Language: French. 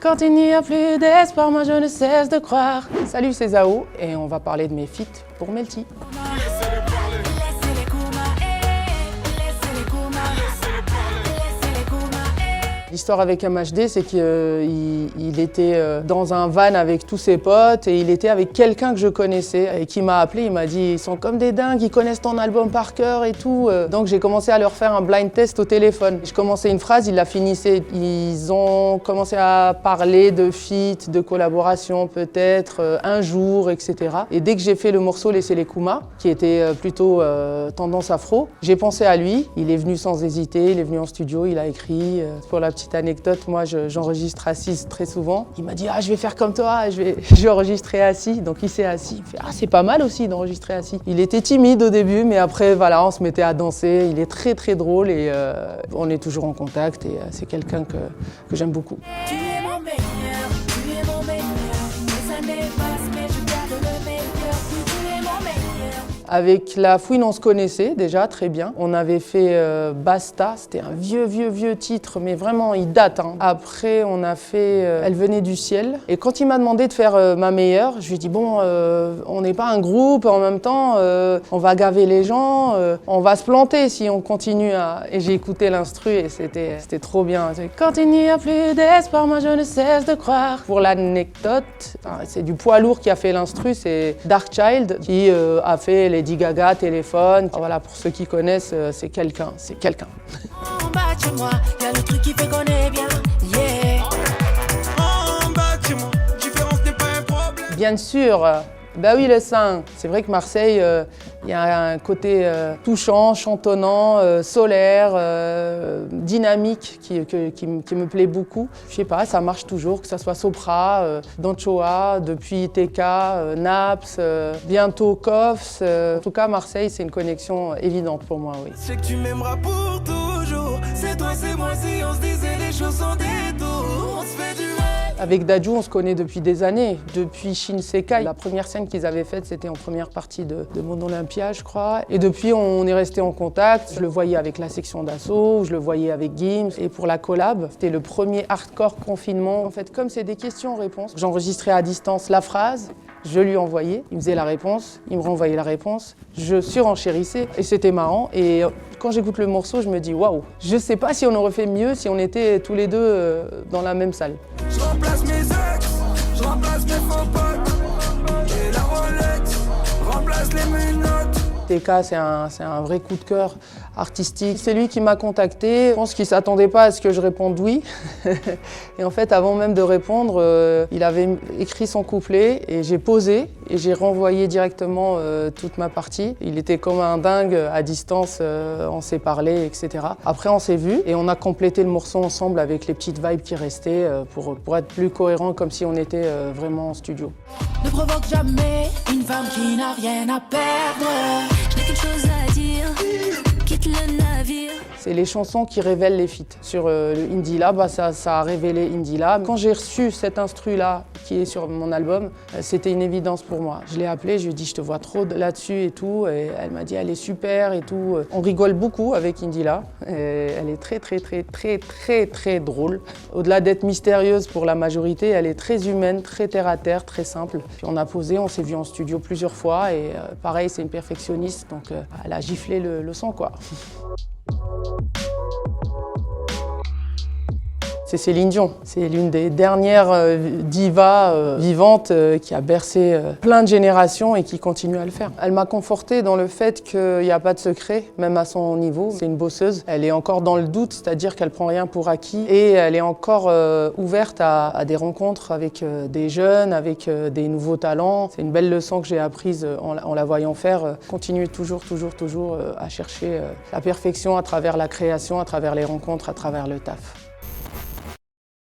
Quand il n'y a plus d'espoir, moi je ne cesse de croire. Salut, c'est Zao et on va parler de mes feats pour Melty. L'histoire avec MHD, c'est qu'il était dans un van avec tous ses potes et il était avec quelqu'un que je connaissais et qui m'a appelé, il m'a dit « Ils sont comme des dingues, ils connaissent ton album par cœur et tout ». Donc j'ai commencé à leur faire un blind test au téléphone. Je commençais une phrase, ils la finissaient. Ils ont commencé à parler de feat, de collaboration peut-être, un jour, etc. Et dès que j'ai fait le morceau Laissez les Kumas, qui était plutôt tendance afro, j'ai pensé à lui. Il est venu sans hésiter, il est venu en studio, il a écrit. Pour la petite anecdote, moi j'enregistre assise très souvent. Il m'a dit « Ah, je vais faire comme toi, je vais enregistrer assis ». Donc il s'est assis, il fait « Ah, c'est pas mal aussi d'enregistrer assis ». Il était timide au début, mais après voilà, on se mettait à danser. Il est très très drôle et on est toujours en contact et c'est quelqu'un que j'aime beaucoup. Tu es mon meilleur, tu es mon meilleur. Les années passent, mais je garde le meilleur. Oui, tu es mon meilleur. Avec La Fouine, on se connaissait déjà très bien. On avait fait Basta, c'était un vieux titre, mais vraiment, il date. Hein. Après, on a fait Elle venait du ciel. Et quand il m'a demandé de faire Ma meilleure, je lui ai dit, bon, on n'est pas un groupe, en même temps, on va gaver les gens, on va se planter si on continue à... Et j'ai écouté l'instru et c'était trop bien. Quand il n'y a plus d'espoir, moi je ne cesse de croire. Pour l'anecdote, c'est du poids lourd qui a fait l'instru, c'est Darkchild qui a fait Lady Gaga, Téléphone. Voilà, pour ceux qui connaissent, c'est quelqu'un. En bas de chez moi, y'a le truc qui fait qu'on est bien. Yeah. En bas de chez moi, différence n'est pas un problème. Bien sûr, bah oui, le sein. C'est vrai que Marseille, il y a un côté touchant, chantonnant, solaire, dynamique qui me plaît beaucoup. Je sais pas, ça marche toujours, que ça soit Sopra, Danchoa, depuis TK, Naps, bientôt Koffs. En tout cas, Marseille, c'est une connexion évidente pour moi, oui. Je sais que tu m'aimeras pour toujours. C'est toi, c'est moi, si on se disait les choses sans détour. On se fait du mal. Avec Dadju, on se connaît depuis des années, depuis Shinsekai. La première scène qu'ils avaient faite, c'était en première partie de Mon Olympia, je crois. Et depuis, on est resté en contact. Je le voyais avec la section d'assaut, je le voyais avec Gims. Et pour la collab, c'était le premier hardcore confinement. En fait, comme c'est des questions-réponses, j'enregistrais à distance la phrase, je lui envoyais, il me faisait la réponse, il me renvoyait la réponse, je surenchérissais et c'était marrant. Et quand j'écoute le morceau, je me dis waouh, je sais pas si on aurait fait mieux si on était tous les deux dans la même salle. Je remplace mes ex, je remplace mes faux potes. Et la Rolex, remplace les menottes. TK, c'est un vrai coup de cœur artistique. C'est lui qui m'a contacté. Je pense qu'il ne s'attendait pas à ce que je réponde oui. Et en fait, avant même de répondre, il avait écrit son couplet et j'ai posé et j'ai renvoyé directement toute ma partie. Il était comme un dingue à distance, on s'est parlé, etc. Après, on s'est vus et on a complété le morceau ensemble avec les petites vibes qui restaient pour être plus cohérent, comme si on était vraiment en studio. Ne provoque jamais une femme qui n'a rien à perdre. Je n'ai qu'une chose à dire, quitte le navire. C'est les chansons qui révèlent les feats. Sur le Indila, ça a révélé Indila. Quand j'ai reçu cet instru-là, qui est sur mon album, c'était une évidence pour moi. Je l'ai appelée, je lui ai dit, je te vois trop là-dessus et tout. Et elle m'a dit, elle est super et tout. On rigole beaucoup avec Indila. Elle est très drôle. Au-delà d'être mystérieuse pour la majorité, elle est très humaine, très terre-à-terre, très simple. Puis on a posé, on s'est vu en studio plusieurs fois. Et pareil, c'est une perfectionniste, donc elle a giflé le son, quoi. C'est Céline Dion. C'est l'une des dernières divas vivantes qui a bercé plein de générations et qui continue à le faire. Elle m'a confortée dans le fait qu'il n'y a pas de secret, même à son niveau. C'est une bosseuse. Elle est encore dans le doute, c'est-à-dire qu'elle prend rien pour acquis. Et elle est encore ouverte à des rencontres avec des jeunes, avec des nouveaux talents. C'est une belle leçon que j'ai apprise en la voyant faire. Continuer toujours à chercher la perfection à travers la création, à travers les rencontres, à travers le taf.